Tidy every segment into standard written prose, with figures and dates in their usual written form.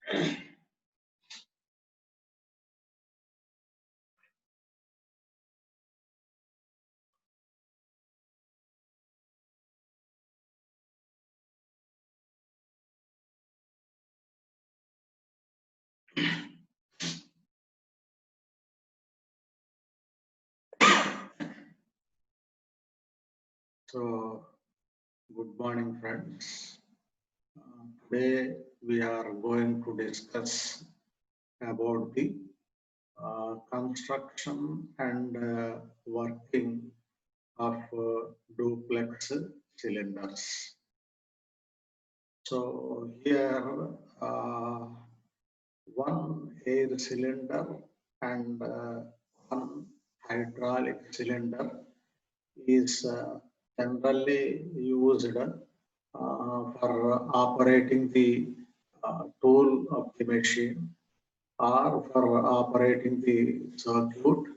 So, good morning, friends. Today we are going to discuss about the construction and working of duplex cylinders. So here one air cylinder and one hydraulic cylinder is generally used for operating the tool of the machine or for operating the circuit.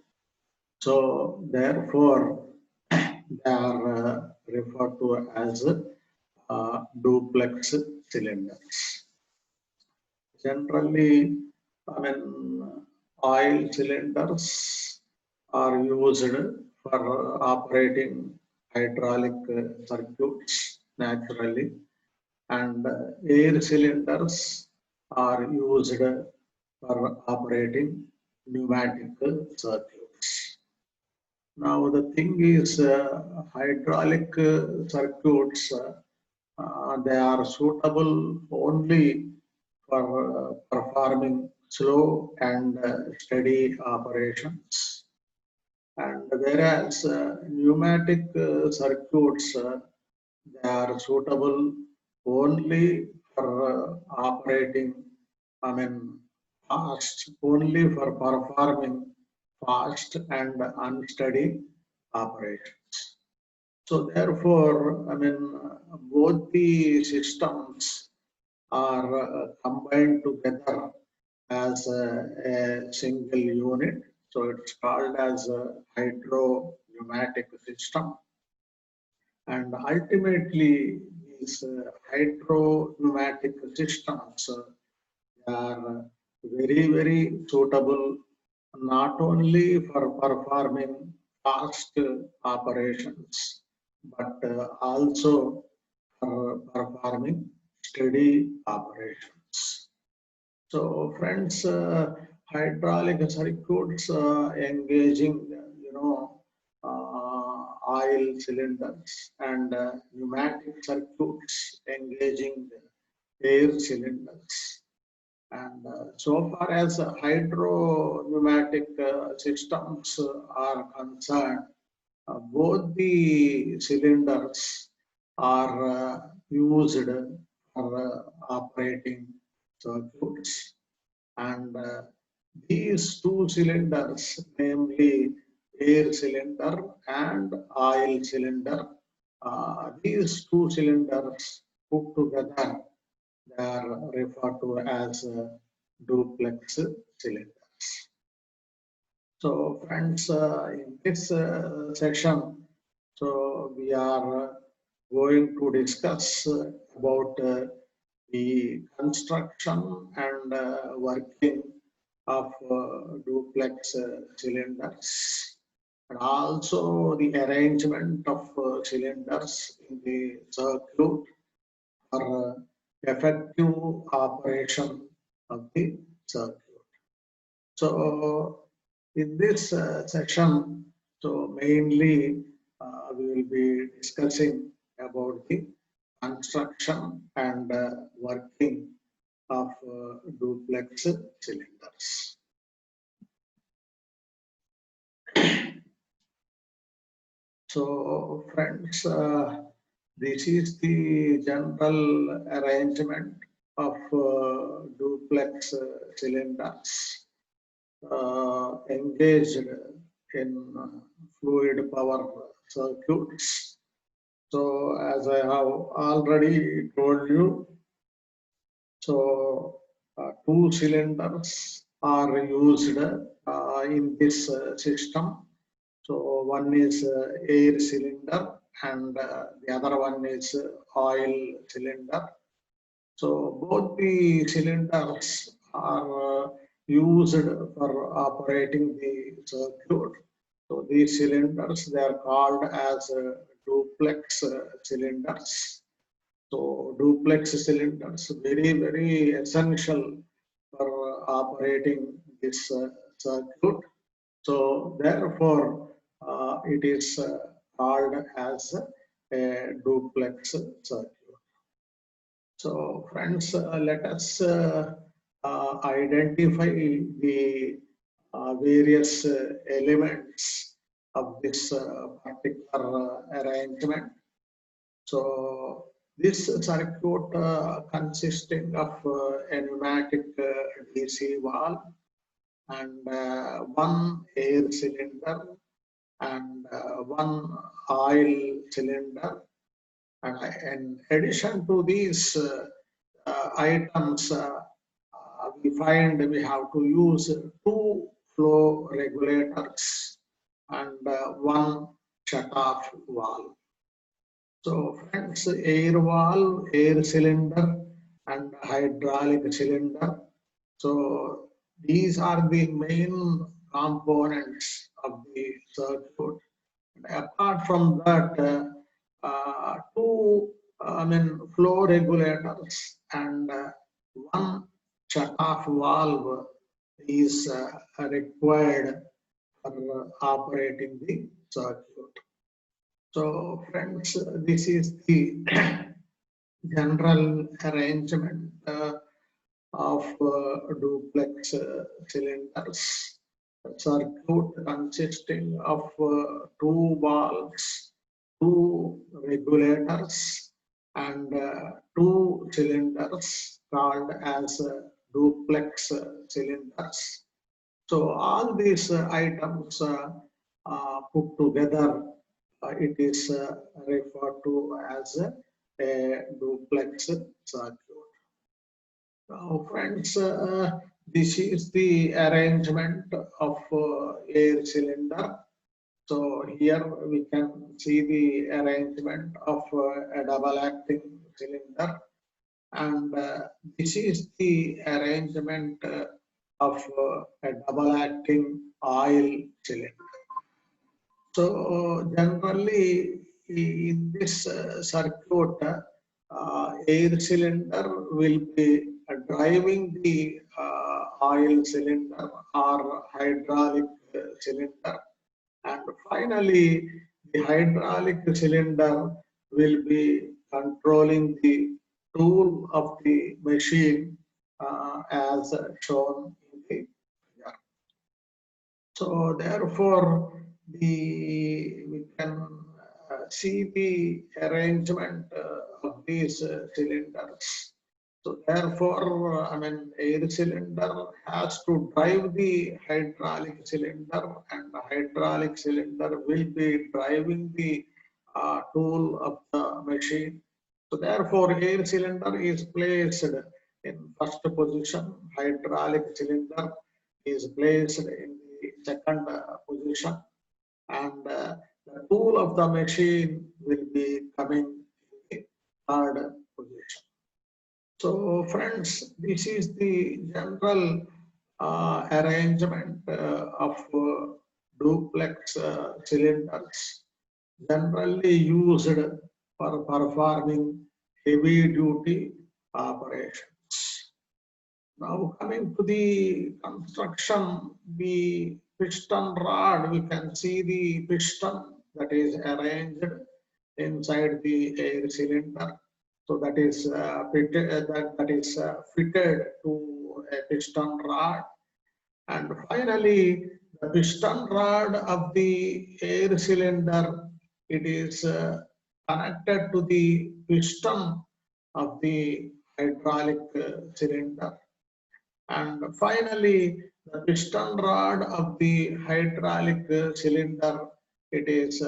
So therefore, they are referred to as duplex cylinders. Generally, I mean, oil cylinders are used for operating hydraulic circuits naturally, and air cylinders are used for operating pneumatic circuits. Now, the thing is, hydraulic circuits, they are suitable only for performing slow and steady operations. And whereas pneumatic circuits, they are suitable only for operating, I mean, fast, only for performing fast and unsteady operations. So therefore, I mean, both the systems are combined together as a single unit. So it's called as a hydro pneumatic system. And ultimately, these hydro pneumatic systems are very suitable not only for performing fast operations, but also for performing steady operations. So, friends, hydraulic circuits engaging, oil cylinders and pneumatic circuits engaging air cylinders. And so far as hydro pneumatic systems are concerned, both the cylinders are used for operating circuits, and these two cylinders, namely air cylinder and oil cylinder, these two cylinders put together, they are referred to as duplex cylinders. So friends, in this section, so we are going to discuss about the construction and working of duplex cylinders, and also the arrangement of cylinders in the circuit for effective operation of the circuit. So in this section, so mainly we will be discussing about the construction and working of duplex cylinders. So friends, this is the general arrangement of duplex cylinders engaged in fluid power circuits. So as I have already told you, so two cylinders are used in this system. So one is air cylinder and the other one is oil cylinder. So both the cylinders are used for operating the circuit. So these cylinders, they are called as duplex cylinders. So duplex cylinders very essential for operating this circuit. So therefore, it is called as a duplex circuit. So friends, let us identify the various elements of this particular arrangement. So this circuit consisting of a pneumatic DC valve and one air cylinder and one oil cylinder. And in addition to these items, we find we have to use two flow regulators and one shut-off valve. So friends, air valve, air cylinder and hydraulic cylinder. So these are the main components of the circuit. And apart from that, two flow regulators and one shut-off valve is required for operating the circuit. So friends, this is the general arrangement of duplex cylinders. A circuit consisting of two valves, two regulators, and two cylinders called as duplex cylinders. So all these items put together, it is referred to as a duplex circuit. Now, friends, this is the arrangement of air cylinder. So here we can see the arrangement of a double acting cylinder, and this is the arrangement of a double acting oil cylinder. So generally in this circuit, air cylinder will be driving the oil cylinder or hydraulic cylinder, and finally the hydraulic cylinder will be controlling the tool of the machine as shown in the figure. So therefore, we can see the arrangement of these cylinders. So therefore, air cylinder has to drive the hydraulic cylinder, and the hydraulic cylinder will be driving the tool of the machine. So therefore, air cylinder is placed in first position, hydraulic cylinder is placed in the second position, and the tool of the machine will be coming in the third position. So friends, this is the general arrangement of duplex cylinders, generally used for performing heavy duty operations. Now coming to the construction, the piston rod, we can see the piston that is arranged inside the air cylinder. So that is fitted to a piston rod, and finally the piston rod of the air cylinder, it is connected to the piston of the hydraulic cylinder, and finally the piston rod of the hydraulic cylinder, it is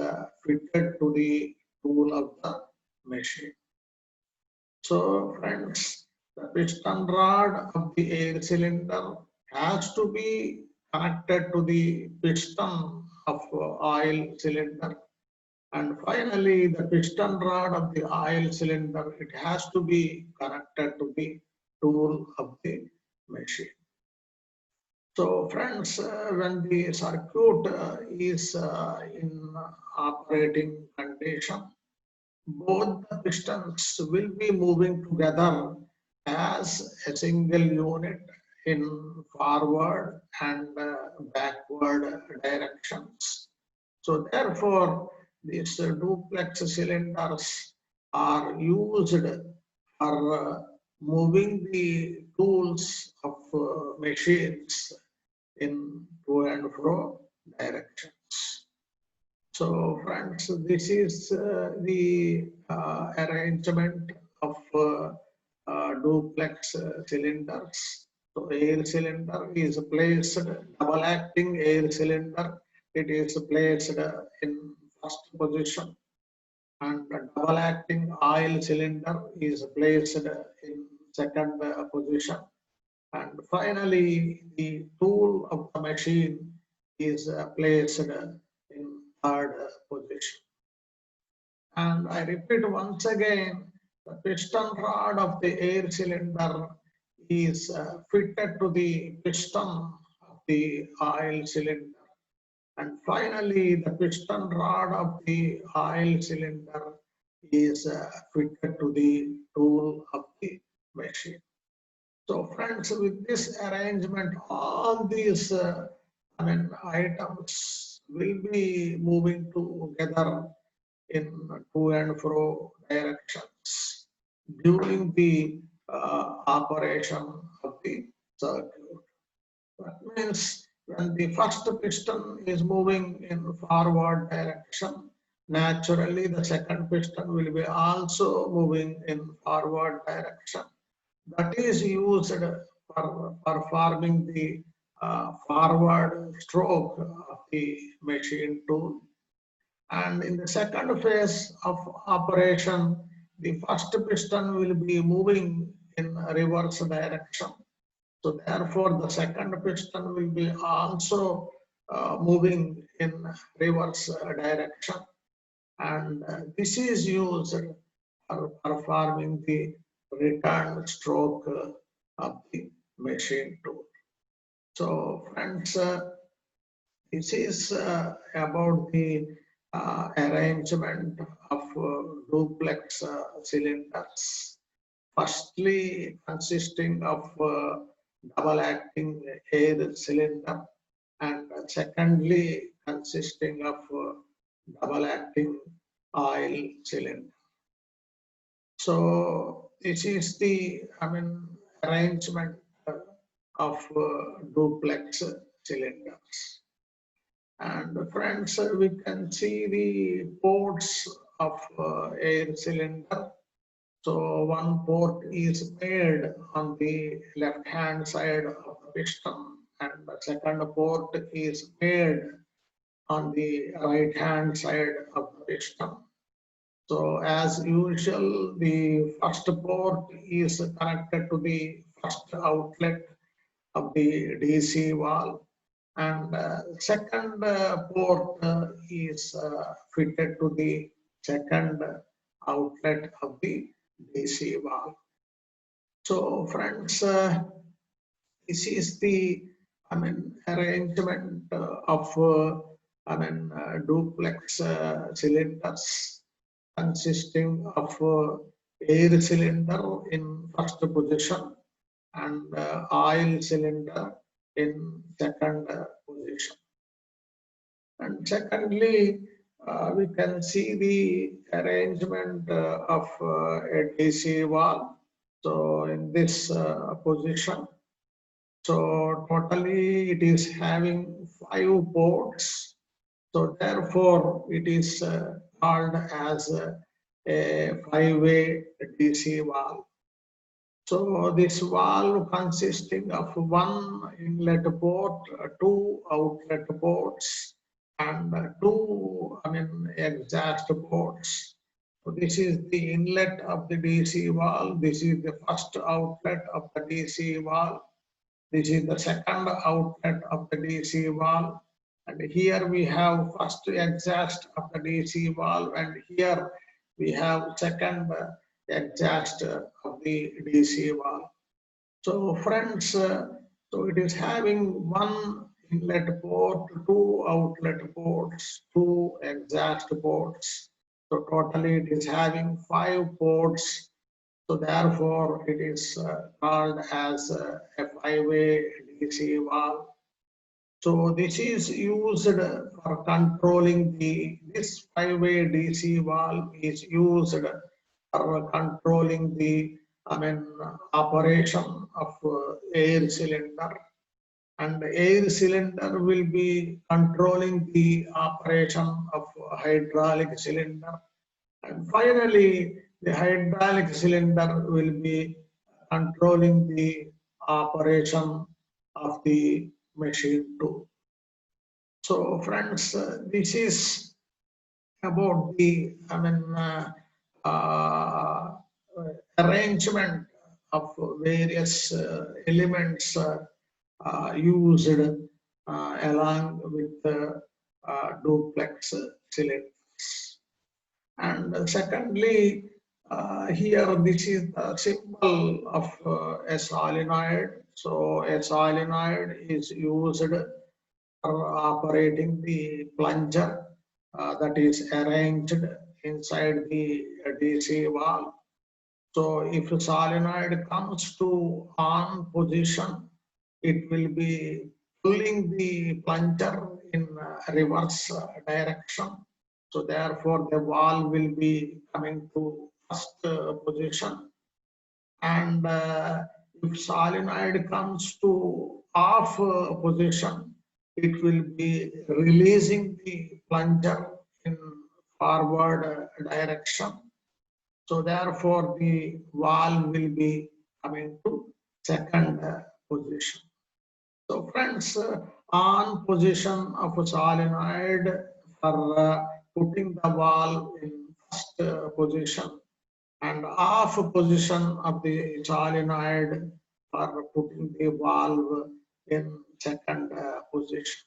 fitted to the tool of the machine. So friends, the piston rod of the air cylinder has to be connected to the piston of oil cylinder, And finally, the piston rod of the oil cylinder, it has to be connected to the tool of the machine. So friends, when the circuit is in operating condition, both the pistons will be moving together as a single unit in forward and backward directions. So therefore, these duplex cylinders are used for moving the tools of machines in to and fro directions. So friends, this is the arrangement of duplex cylinders. So air cylinder is placed, double acting air cylinder, it is placed in first position, and the double acting oil cylinder is placed in second position. And finally, the tool of the machine is placed in third position. And I repeat once again, the piston rod of the air cylinder is fitted to the piston of the oil cylinder. And finally, the piston rod of the oil cylinder is fitted to the tool of the machine. So friends, with this arrangement, all these items will be moving together in to and fro directions during the operation of the circuit. That means when the first piston is moving in forward direction, naturally the second piston will be also moving in forward direction. That is used for performing the forward stroke of the machine tool. And in the second phase of operation, the first piston will be moving in reverse direction. So therefore, the second piston will be also moving in reverse direction. And this is used for performing the return stroke of the machine tool. So friends, this is about the arrangement of duplex cylinders. Firstly, consisting of double acting air cylinder, and secondly, consisting of double acting oil cylinder. So this is the arrangement of duplex cylinders. And friends, we can see the ports of air cylinder. So one port is made on the left hand side of the piston, and the second port is made on the right hand side of the piston. So as usual, the first port is connected to the first outlet of the DC valve, and second port is fitted to the second outlet of the DC valve. So friends, this is the arrangement of duplex cylinders consisting of air cylinder in first position and oil cylinder in second position. And secondly, we can see the arrangement of a DC valve. So in this position, so totally it is having 5 ports. So therefore, it is called as a 5-way DC valve. So this valve consisting of 1 inlet port, 2 outlet ports, and 2 exhaust ports. So this is the inlet of the DC valve. This is the first outlet of the DC valve. This is the second outlet of the DC valve. And here we have first exhaust of the DC valve, and here we have second exhaust of the DC valve. So friends, so it is having one inlet port, two outlet ports, two exhaust ports. So totally it is having 5 ports. So therefore it is called as a 5-way DC valve. So this is used for controlling this 5-way DC valve is used for controlling the, operation of air cylinder, and air cylinder will be controlling the operation of hydraulic cylinder, and finally the hydraulic cylinder will be controlling the operation of the machine too. So friends, this is about the, uh, arrangement of various elements used along with the duplex cylinders. And secondly, here this is the symbol of a solenoid. So a solenoid is used for operating the plunger that is arranged inside the DC valve. So if a solenoid comes to on position, it will be pulling the plunger in reverse direction. So therefore the valve will be coming to first position. And if solenoid comes to off position, it will be releasing the plunger in forward direction. So therefore the valve will be coming to second position. So friends, on position of a solenoid for putting the valve in first position, and off position of the solenoid for putting the valve in second position.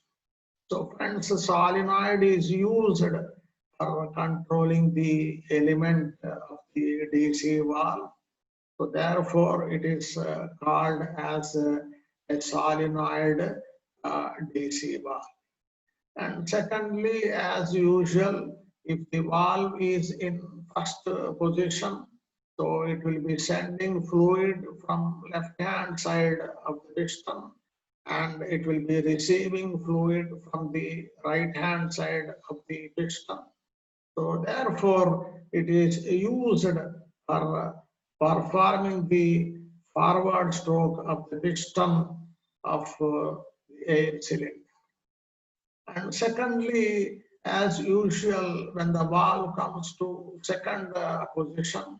So friends, solenoid is used for controlling the element of the DC valve. So therefore it is called as a solenoid DC valve. And secondly, as usual, if the valve is in first position, so it will be sending fluid from left hand side of the piston, and it will be receiving fluid from the right hand side of the piston. So therefore, it is used for performing the forward stroke of the piston of the air cylinder. And secondly, as usual, when the valve comes to second position,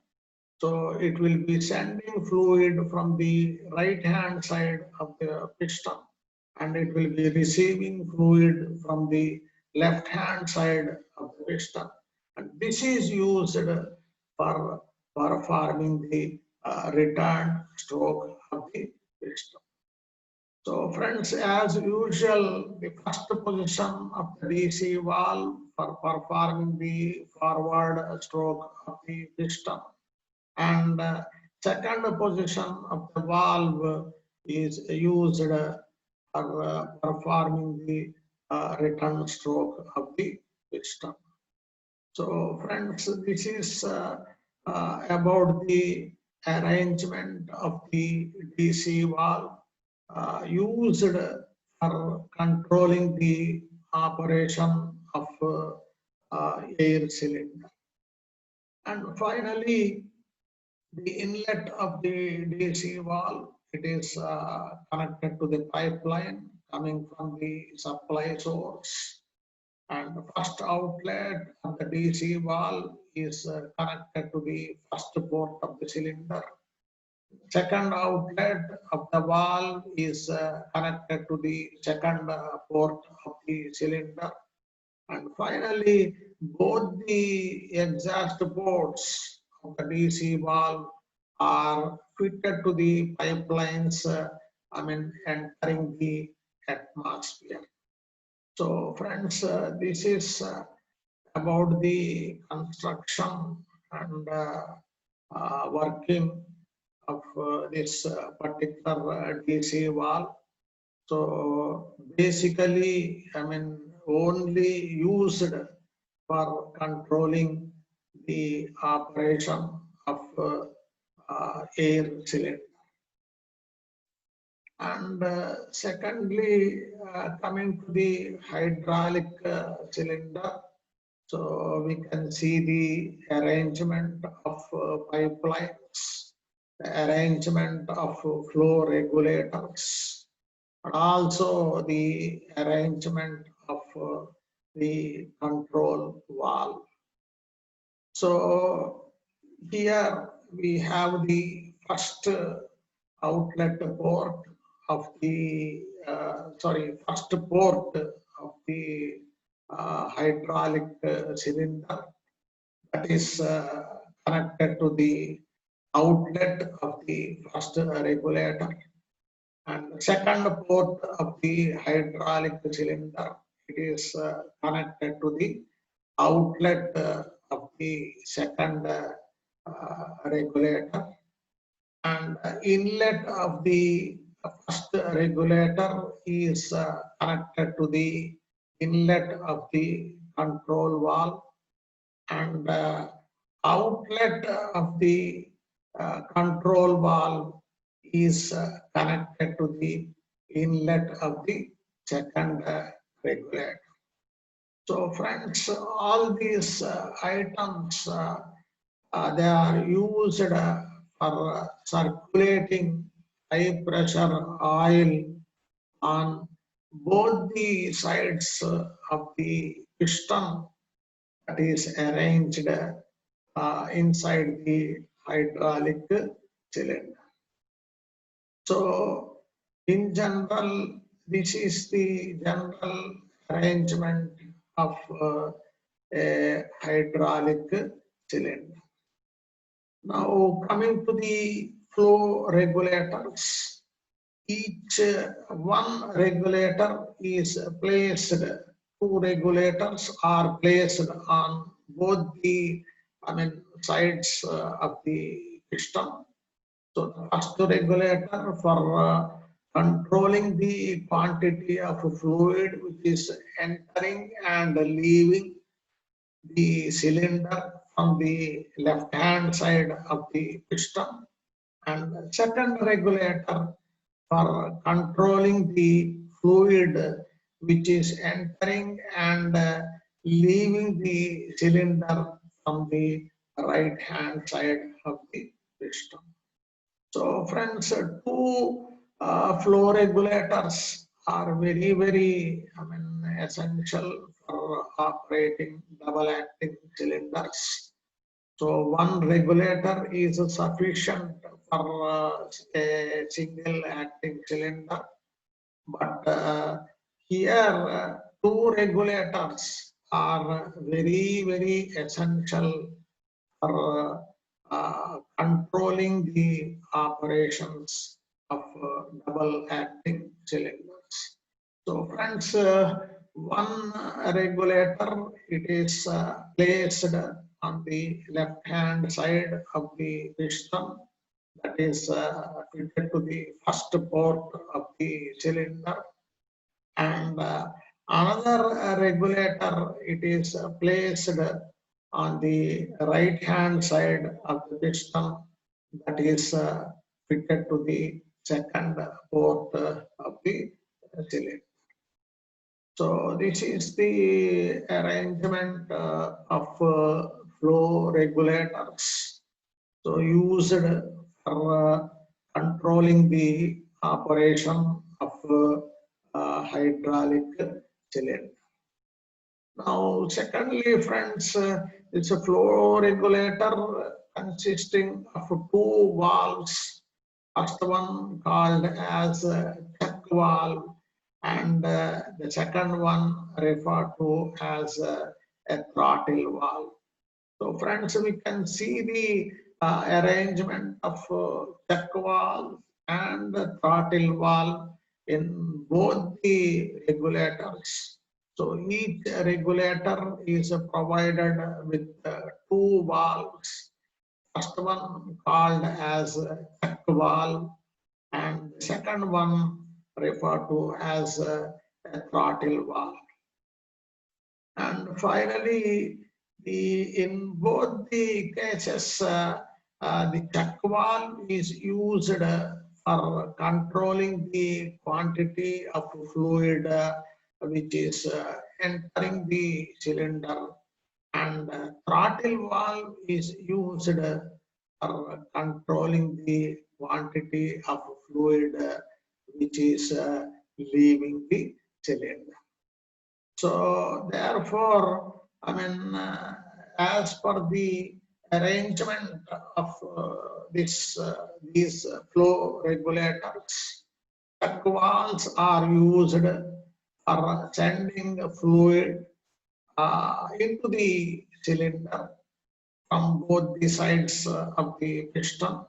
so it will be sending fluid from the right hand side of the piston, and it will be receiving fluid from the left hand side of the piston. And this is used for performing the return stroke of the piston. So friends, as usual, the first position of the DC valve for performing the forward stroke of the piston, and second position of the valve is used for performing the return stroke of the piston. So friends, this is about the arrangement of the DC valve used for controlling the operation of air cylinder. And finally, the inlet of the DC valve, it is connected to the pipeline coming from the supply source. And the first outlet of the DC valve is connected to the first port of the cylinder. Second outlet of the valve is connected to the second port of the cylinder. And finally, both the exhaust ports of the DC valve are fitted to the pipelines, entering the atmosphere. So friends, this is about the construction and working of this particular DC valve. So basically, I mean, only used for controlling the operation of air cylinder. And secondly, coming to the hydraulic cylinder, so we can see the arrangement of pipelines, the arrangement of flow regulators, and also the arrangement of the control valve. So here we have the first outlet port of the first port of the hydraulic cylinder, that is connected to the outlet of the first regulator, and second port of the hydraulic cylinder, it is connected to the outlet of the second regulator, and inlet of the first regulator is connected to the inlet of the control valve, and outlet of the control valve is connected to the inlet of the second regulator. So friends, all these items, they are used for circulating high pressure oil on both the sides of the piston that is arranged inside the hydraulic cylinder. So in general, this is the general arrangement of a hydraulic cylinder. Now coming to the flow regulators, each one regulator is placed, two regulators are placed on both the sides of the piston. So the first regulator for controlling the quantity of fluid which is entering and leaving the cylinder from the left hand side of the piston, and second regulator for controlling the fluid which is entering and leaving the cylinder from the right hand side of the piston. So friends, two flow regulators are very essential for operating double acting cylinders. So one regulator is sufficient for a single acting cylinder, but here two regulators are very essential for controlling the operations of double acting cylinders. So friends, one regulator, it is placed on the left hand side of the piston, that is fitted to the first port of the cylinder, and another regulator, it is placed on the right hand side of the piston, that is fitted to the second port of the cylinder. So this is the arrangement of flow regulators, so used for controlling the operation of hydraulic cylinder. Now, secondly, friends, it's a flow regulator consisting of two valves. First one called as check valve, and the second one referred to as a throttle valve. So, friends, we can see the arrangement of check valve and the throttle valve in both the regulators. So each regulator is provided with two valves. First one called as check valve, and the second one referred to as a throttle valve. And finally, in both the cases, the check valve is used for controlling the quantity of fluid which is entering the cylinder, and throttle valve is used for controlling the quantity of fluid which is leaving the cylinder. So therefore, I mean, as per the arrangement of these flow regulators, check valves are used for sending fluid into the cylinder from both the sides of the piston,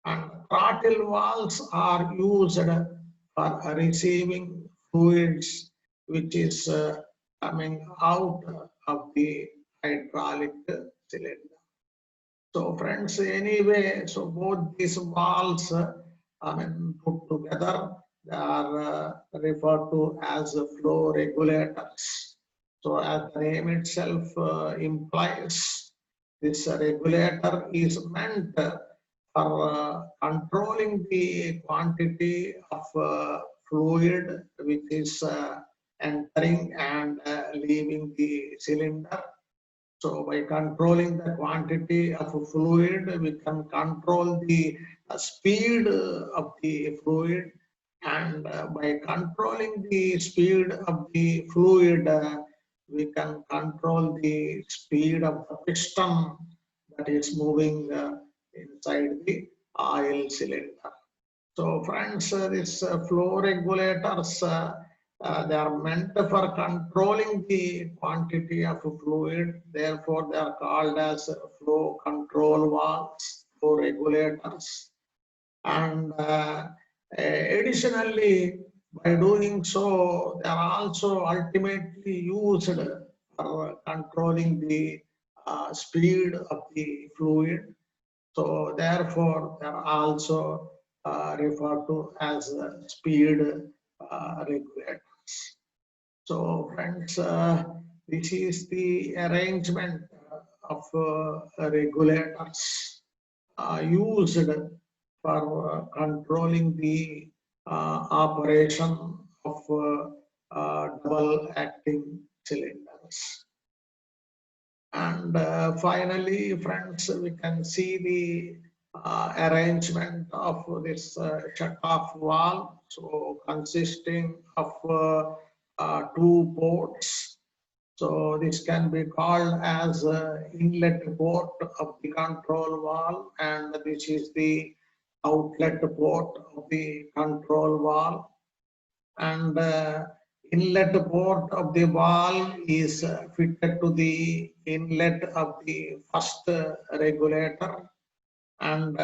and throttle valves are used for receiving fluids which is coming out of the hydraulic cylinder. So friends, anyway, so both these valves, I mean, put together, they are referred to as flow regulators. So as the name itself implies, this regulator is meant for controlling the quantity of fluid which is entering and leaving the cylinder. So by controlling the quantity of fluid, we can control the speed of the fluid, and by controlling the speed of the fluid, we can control the speed of the piston that is moving inside the oil cylinder. So friends, this flow regulators, they are meant for controlling the quantity of fluid. Therefore, they are called as flow control valves, flow regulators. And additionally, by doing so, they are also ultimately used for controlling the speed of the fluid. So therefore, they are also referred to as speed regulators. So friends, this is the arrangement of regulators used for controlling the operation of double acting cylinders. And finally, friends, we can see the arrangement of this shut-off valve. So consisting of two ports. So this can be called as inlet port of the control valve, and this is the outlet port of the control valve. And inlet port of the valve is fitted to the inlet of the first regulator, and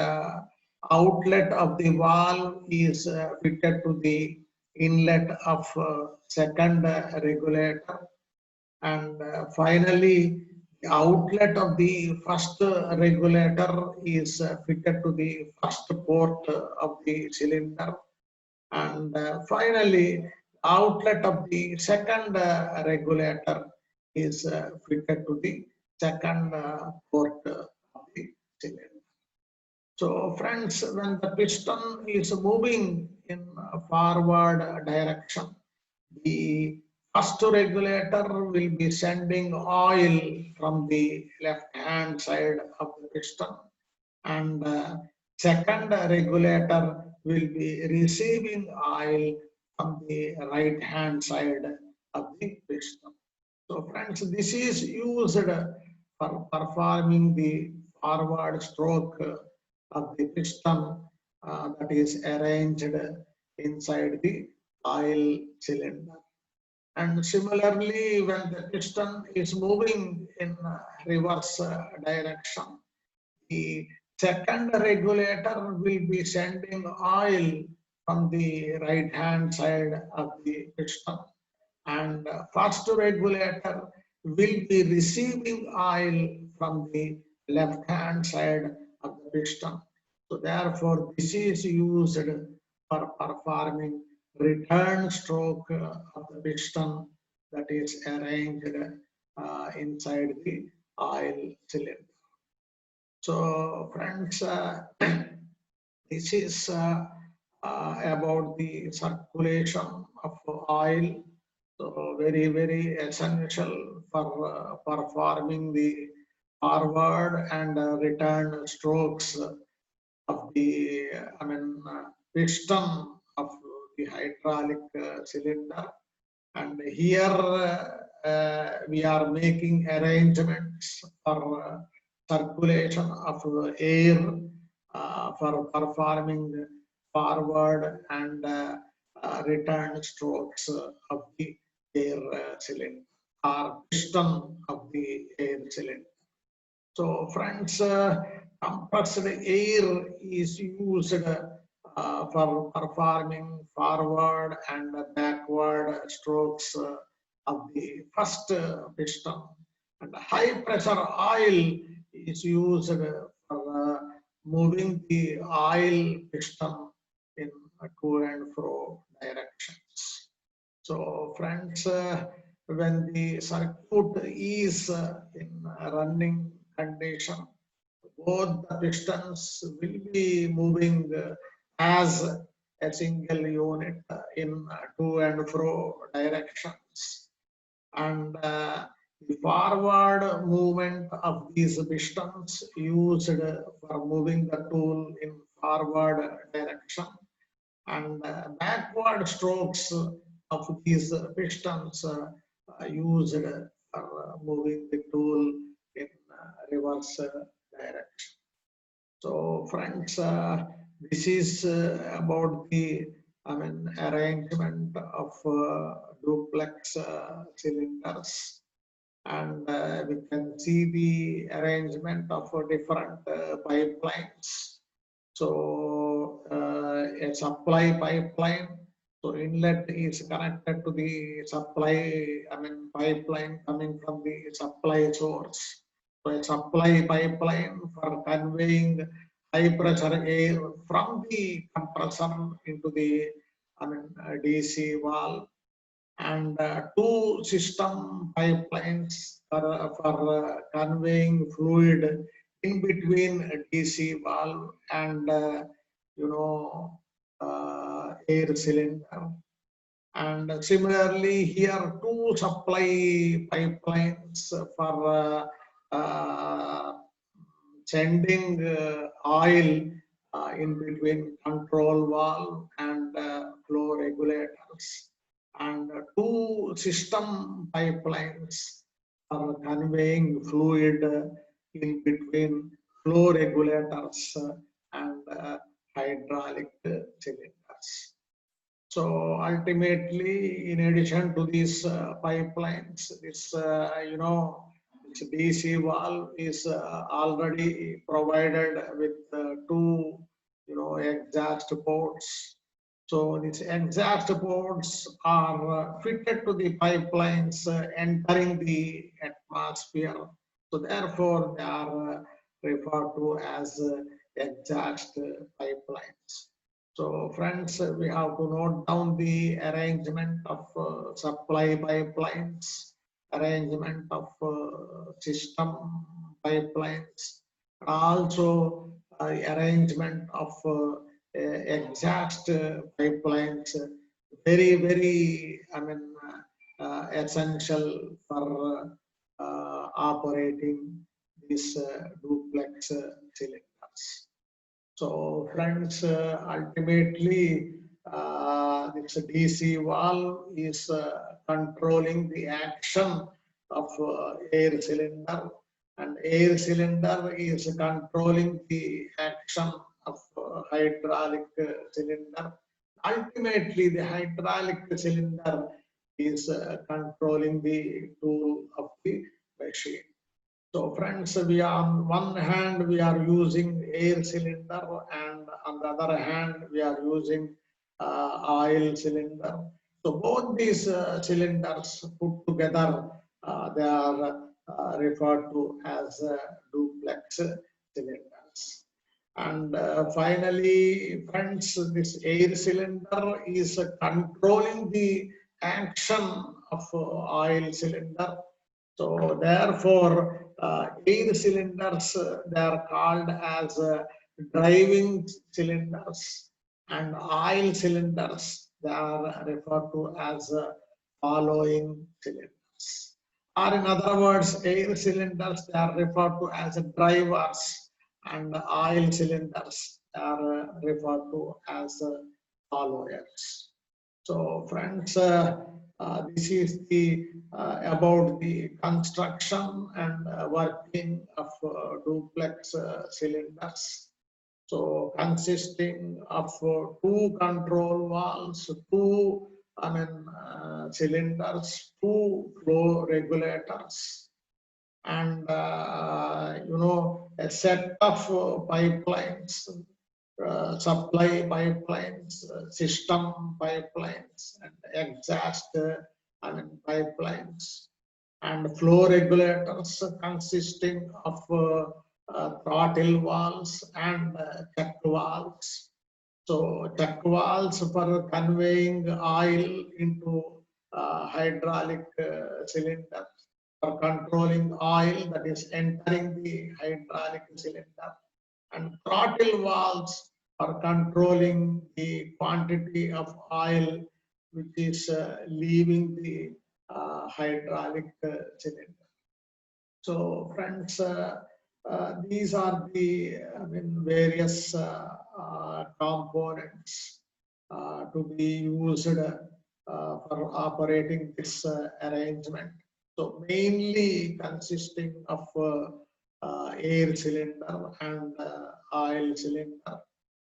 outlet of the valve is fitted to the inlet of second regulator, and finally the outlet of the first regulator is fitted to the first port of the cylinder, and finally outlet of the second regulator is fitted to the second port of the cylinder. So friends, when the piston is moving in a forward direction, the first regulator will be sending oil from the left hand side of the piston, and second regulator will be receiving oil from the right hand side of the piston. So friends, this is used for performing the forward stroke of the piston that is arranged inside the oil cylinder. And similarly, when the piston is moving in reverse direction, the second regulator will be sending oil from the right hand side of the piston, and first regulator will be receiving oil from the left hand side of the piston. So therefore, this is used for performing return stroke of the piston that is arranged inside the oil cylinder. So friends, this is about the circulation of oil. So very essential for performing the forward and return strokes of the piston of the hydraulic cylinder. And here we are making arrangements for circulation of air for performing forward and return strokes of the air cylinder or piston of the air cylinder. So friends, compressed air is used for performing forward and backward strokes of the first piston, and high pressure oil is used for moving the oil piston in to and fro directions. So friends, when the circuit is in running condition, both the pistons will be moving as a single unit in to and fro directions. And the forward movement of these pistons used for moving the tool in forward direction, and backward strokes of these pistons used for moving the tool in reverse direction. So friends, this is about the arrangement of duplex cylinders, and we can see the arrangement of different pipelines. So a supply pipeline. So inlet is connected to the supply, pipeline coming from the supply source. So a supply pipeline for conveying high pressure air from the compressor into the DC valve, and two system pipelines for conveying fluid in between DC valve and air cylinder. And similarly here two supply pipelines for sending oil in between control valve and flow regulators, and two system pipelines for conveying fluid in between flow regulators and hydraulic cylinders. So ultimately, in addition to these pipelines, this this DC valve is already provided with two exhaust ports. So these exhaust ports are fitted to the pipelines entering the atmosphere. So therefore, they are referred to as exhaust pipelines. So friends, we have to note down the arrangement of supply pipelines, arrangement of system pipelines, and also arrangement of exhaust pipelines. Very, essential for operating these duplex cylinders. So friends, ultimately this DC valve is controlling the action of air cylinder, and air cylinder is controlling the action of hydraulic cylinder. Ultimately, the hydraulic cylinder is controlling the tool of the machine. So friends, we are on one hand we are using air cylinder, and on the other hand we are using oil cylinder. So both these cylinders put together, they are referred to as duplex cylinders. And finally, friends, this air cylinder is controlling the action of oil cylinder. So therefore, air cylinders, they are called as driving cylinders, and oil cylinders, they are referred to as following cylinders. Or in other words, air cylinders, they are referred to as drivers, and oil cylinders are referred to as followers. So friends, this is the about the construction and working of duplex cylinders. So consisting of two control valves, two cylinders, two flow regulators, and a set of pipelines, supply pipelines, system pipelines, and exhaust pipelines, and flow regulators consisting of throttle valves and check valves. So check valves for conveying oil into hydraulic cylinder, for controlling oil that is entering the hydraulic cylinder, and throttle valves for controlling the quantity of oil which is leaving the hydraulic cylinder. So friends, these are the various components to be used for operating this arrangement. So mainly consisting of air cylinder and oil cylinder.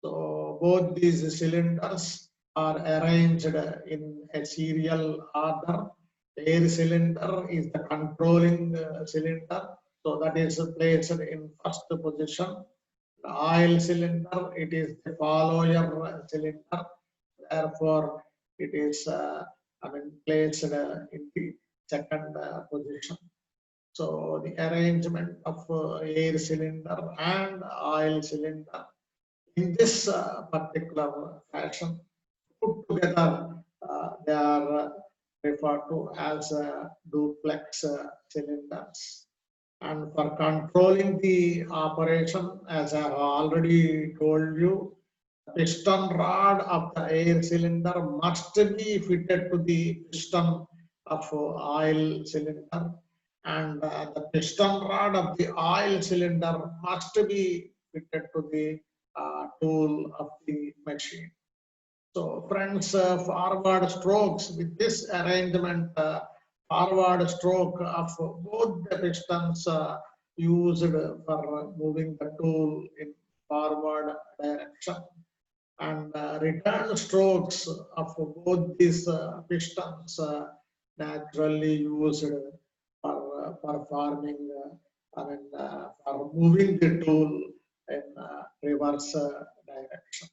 So both these cylinders are arranged in a serial order. Air cylinder is the controlling cylinder, so that is placed in first position. The oil cylinder, it is the follower cylinder. Therefore, it is placed in the second position. So the arrangement of air cylinder and oil cylinder in this particular fashion put together, they are referred to as duplex cylinders. And for controlling the operation, as I have already told you, the piston rod of the air cylinder must be fitted to the piston of oil cylinder, and the piston rod of the oil cylinder must be fitted to the tool of the machine. So friends, forward strokes with this arrangement, forward stroke of both the pistons used for moving the tool in forward direction, and return strokes of both these pistons naturally used for performing, for moving the tool in reverse direction.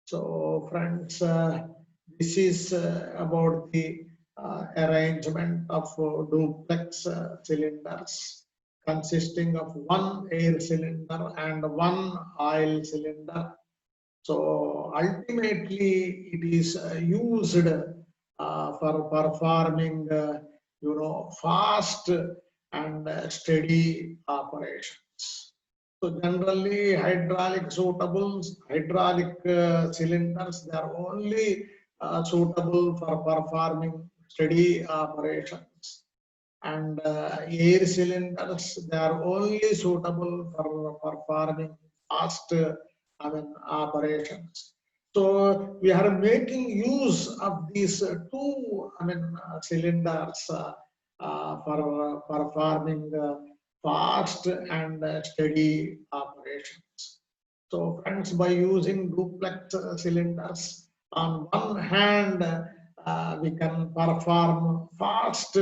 So friends, this is about the arrangement of duplex cylinders consisting of one air cylinder and one oil cylinder. So ultimately, it is used for performing, fast and steady operations. So generally, hydraulic cylinders, they are only suitable for performing steady operations, and air cylinders, they are only suitable for performing fast operations. So we are making use of these two cylinders for performing fast and steady operations. So friends, by using duplex cylinders, on one hand, we can perform fast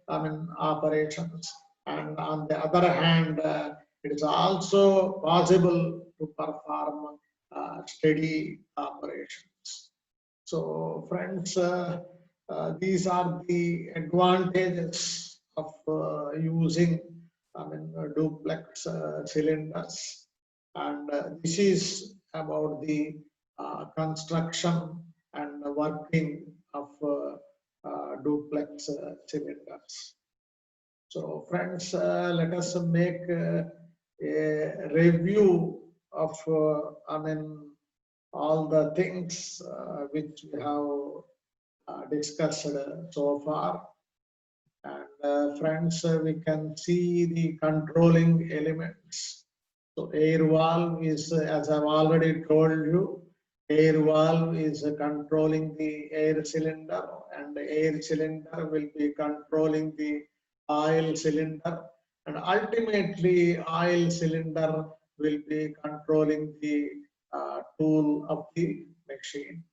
operations, and on the other hand, it is also possible to perform steady operations. So friends, these are the advantages of using, duplex cylinders, and this is about the construction and working of duplex cylinders. So friends, let us make a review of, all the things which we have discussed so far. And friends, we can see the controlling elements. So air valve is, as I've already told you, air valve is controlling the air cylinder, and the air cylinder will be controlling the oil cylinder, and ultimately oil cylinder will be controlling the tool of the machine.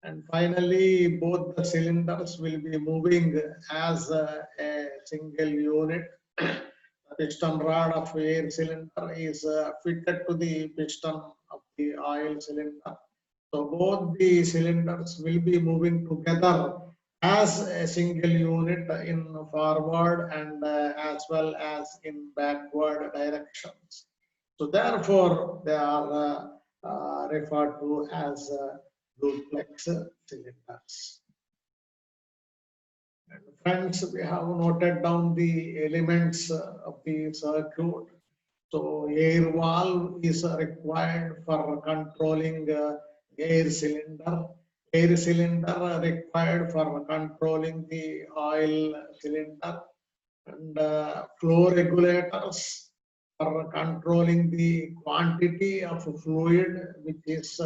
And finally, both the cylinders will be moving as a single unit. The piston rod of air cylinder is fitted to the piston of the oil cylinder. So both the cylinders will be moving together as a single unit in forward and as well as in backward directions. So therefore, they are referred to as duplex cylinders. And friends, we have noted down the elements of the circuit. So air valve is required for controlling air cylinder. Air cylinder required for controlling the oil cylinder, and flow regulators for controlling the quantity of fluid which is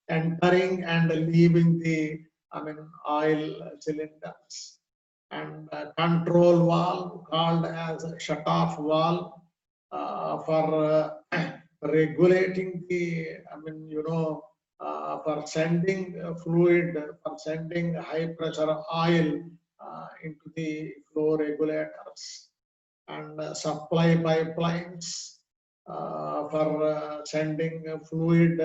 entering and leaving the oil cylinders, and control valve called as shut-off valve for regulating the, for sending fluid, for sending high pressure oil into the flow regulators, and supply pipelines for sending fluids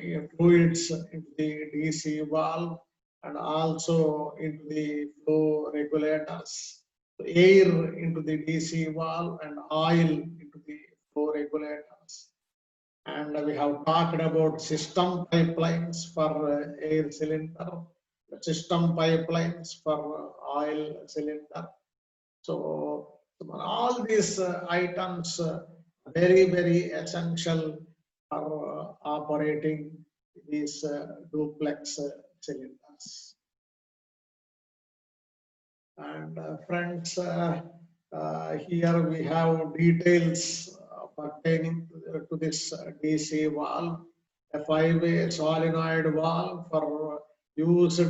into the DC valve, and also into the flow regulators, air into the DC valve and oil into the flow regulators. And we have talked about system pipelines for air cylinder, system pipelines for oil cylinder. So all these items very, very essential for operating these duplex cylinders. And friends, here we have details pertaining to this DC valve, a 5-way solenoid valve for used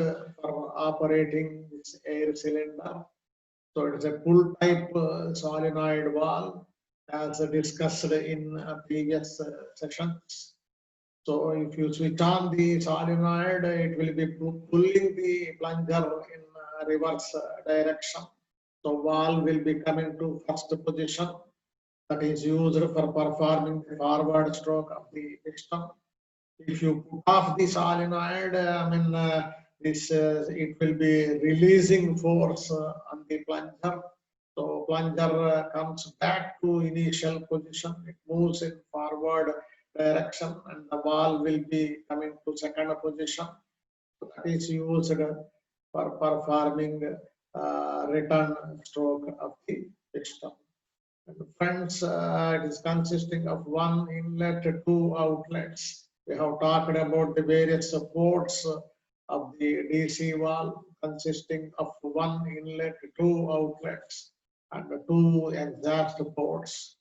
for operating this air cylinder. So it is a pull type solenoid valve, as discussed in previous sessions. So if you switch on the solenoid, it will be pulling the plunger in reverse direction. So valve will be coming to first position, that is used for performing the forward stroke of the piston. If you put off the solenoid, it will be releasing force on the plunger. So plunger comes back to initial position. It moves in forward direction, and the valve will be coming to second position. So that is used for performing return stroke of the piston. And friends, it is consisting of one inlet, two outlets. We have talked about the various ports of the DC valve, consisting of one inlet, two outlets, and two exhaust ports.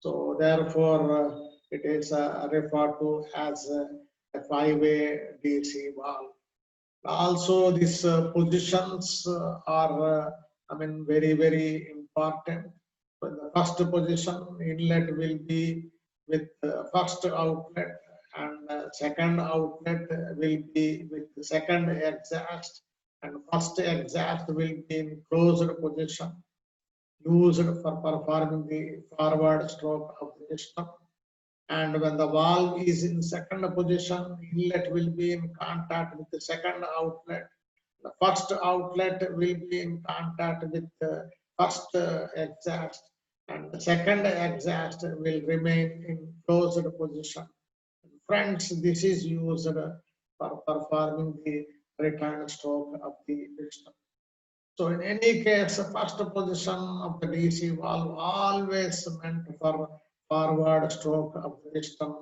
So therefore, it is referred to as a 5-way DC valve. Also, these positions are, very, very important. So in the first position, inlet will be with first outlet, and second outlet will be with the second exhaust, and first exhaust will be in closed position, used for performing the forward stroke of the piston. And when the valve is in second position, inlet will be in contact with the second outlet. The first outlet will be in contact with the first exhaust, and the second exhaust will remain in closed position. Friends, this is used for performing the return stroke of the piston. So in any case, the first position of the DC valve always meant for forward stroke of the piston,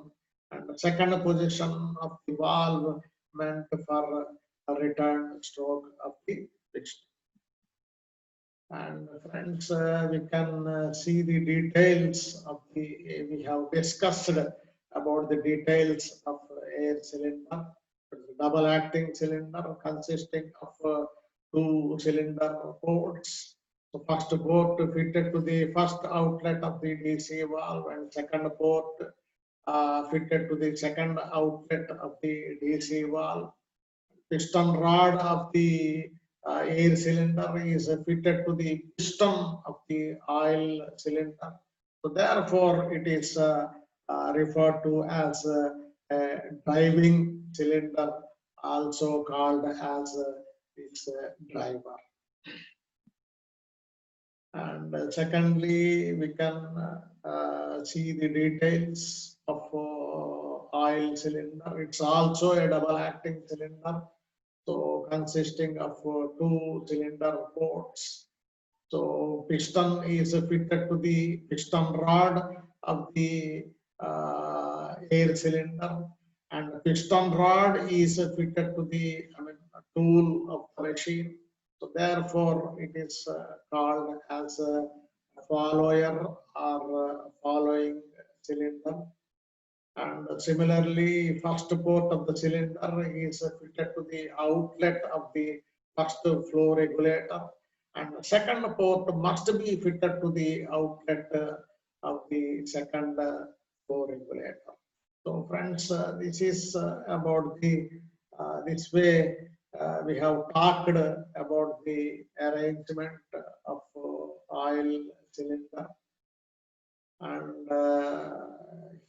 and the second position of the valve meant for a return stroke of the piston. And friends, we can see the details of the, we have discussed about the details of air cylinder, double acting cylinder consisting of two cylinder ports. So first port fitted to the first outlet of the DC valve, and second port fitted to the second outlet of the DC valve. Piston rod of the air cylinder is fitted to the piston of the oil cylinder. So therefore, it is referred to as a driving cylinder, also called as its driver. And secondly, we can see the details of oil cylinder. It's also a double acting cylinder, so consisting of two cylinder ports. So piston is fitted to the piston rod of the air cylinder, and piston rod is fitted to the tool of the machine. So therefore, it is called as a follower or following cylinder. And similarly, first port of the cylinder is fitted to the outlet of the first flow regulator, and the second port must be fitted to the outlet of the second flow regulator. So friends, this is about the this way we have talked about the arrangement of oil cylinder. And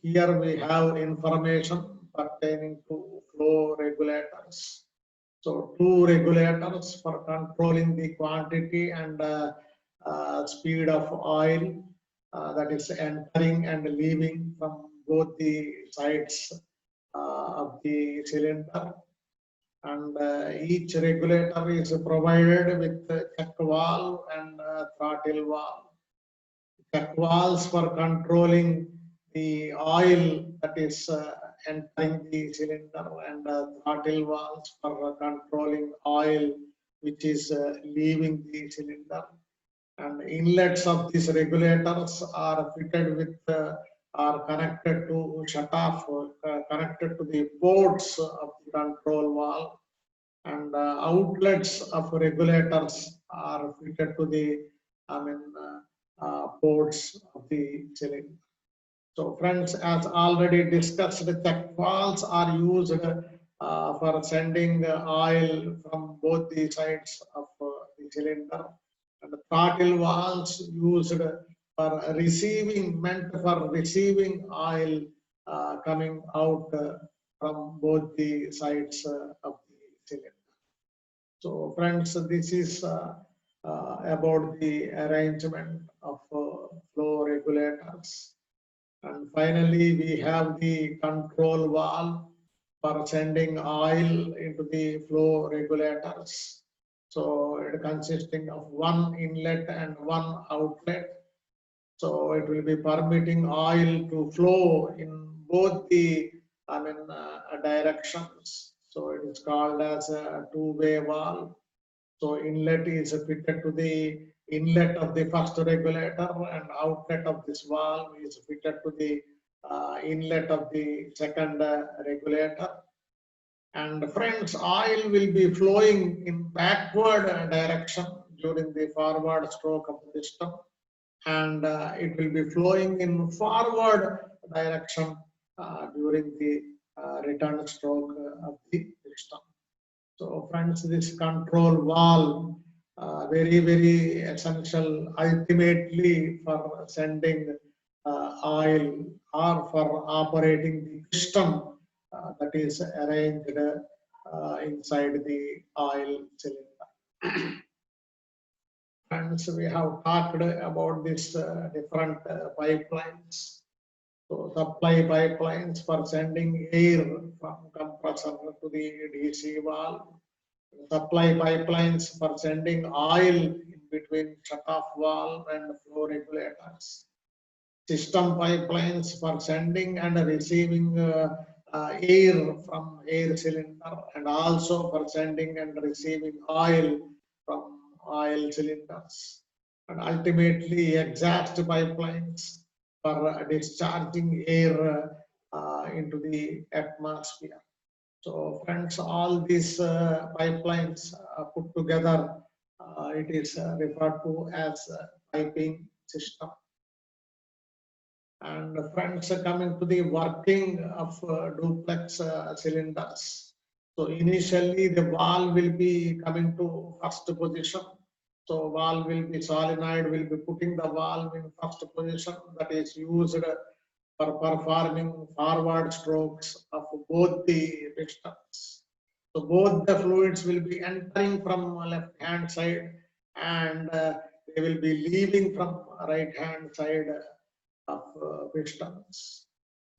here we have information pertaining to flow regulators. So two regulators for controlling the quantity and speed of oil that is entering and leaving from both the sides of the cylinder. And each regulator is provided with check valve and throttle valve. Check valves for controlling the oil that is entering the cylinder, and throttle valves for controlling oil which is leaving the cylinder. And inlets of these regulators are fitted with are connected to shut off, connected to the ports of the control valve, and outlets of regulators are fitted to the ports of the cylinder. So friends, as already discussed, the check valves are used for sending oil from both the sides of the cylinder, and the throttle valves used for receiving, meant for receiving oil coming out from both the sides of the cylinder. So friends, this is about the arrangement of flow regulators. And finally, we have the control valve for sending oil into the flow regulators. So it consisting of one inlet and one outlet. So it will be permitting oil to flow in both the directions. So it is called as a two-way valve. So inlet is fitted to the inlet of the first regulator, and outlet of this valve is fitted to the inlet of the second regulator. And friends, oil will be flowing in backward direction during the forward stroke of the piston, and it will be flowing in forward direction during the return stroke of the piston. So friends, this control valve very essential ultimately for sending oil or for operating the piston that is arranged inside the oil cylinder. Friends, we have talked about this different pipelines. So supply pipelines for sending air from compressor to the DC valve. Supply pipelines for sending oil in between shut-off valve and flow regulators. System pipelines for sending and receiving air from air cylinder, and also for sending and receiving oil from oil cylinders. And ultimately exhaust pipelines for discharging air into the atmosphere. So friends, all these pipelines put together, it is referred to as piping system. And friends, coming to the working of duplex cylinders. So initially the valve will be coming to first position. So valve will be solenoid, will be putting the valve in first position, that is used for performing forward strokes of both the pistons. So both the fluids will be entering from left hand side, and they will be leaving from right hand side of pistons.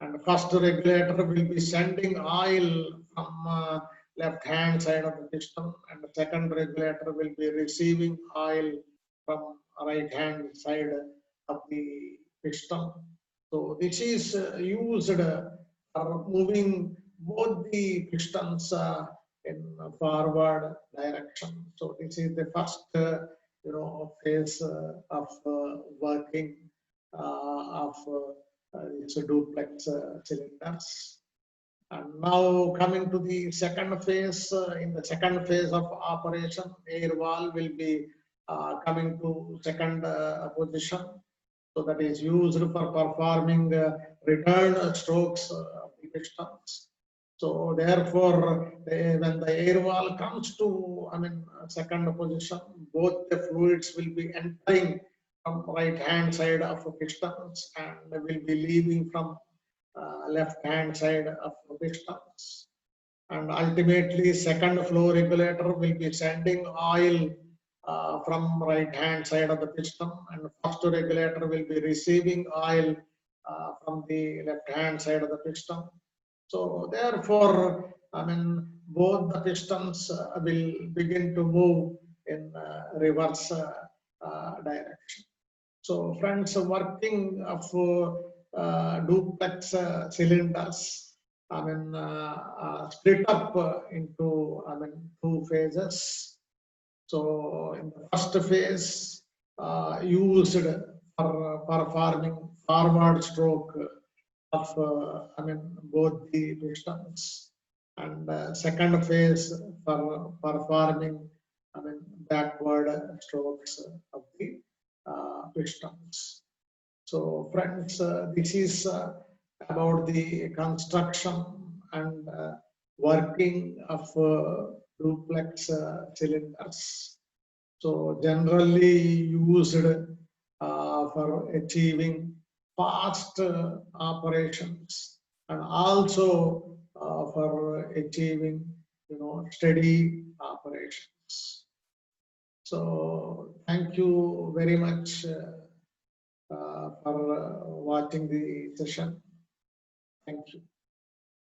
And first regulator will be sending oil from left hand side of the piston, and the second regulator will be receiving oil from right hand side of the piston. So this is used for moving both the pistons in forward direction. So this is the first phase of working of these duplex cylinders. And now coming to the second phase, in the second phase of operation, air valve will be coming to second position. So that is used for performing return strokes of the pistons. So therefore, when the air valve comes to, second position, both the fluids will be entering from right hand side of the pistons and will be leaving from left hand side of the pistons. And ultimately, second flow regulator will be sending oil from right hand side of the piston, and first regulator will be receiving oil from the left hand side of the piston. So therefore, both the pistons will begin to move in reverse direction. So friends, working of duplex cylinders, split up into two phases. So in the first phase, used for performing forward stroke of both the pistons, and second phase for performing backward strokes of the pistons. So friends, this is about the construction and working of duplex cylinders. So generally used for achieving fast operations, and also for achieving steady operations. So thank you very much for watching the session. Thank you.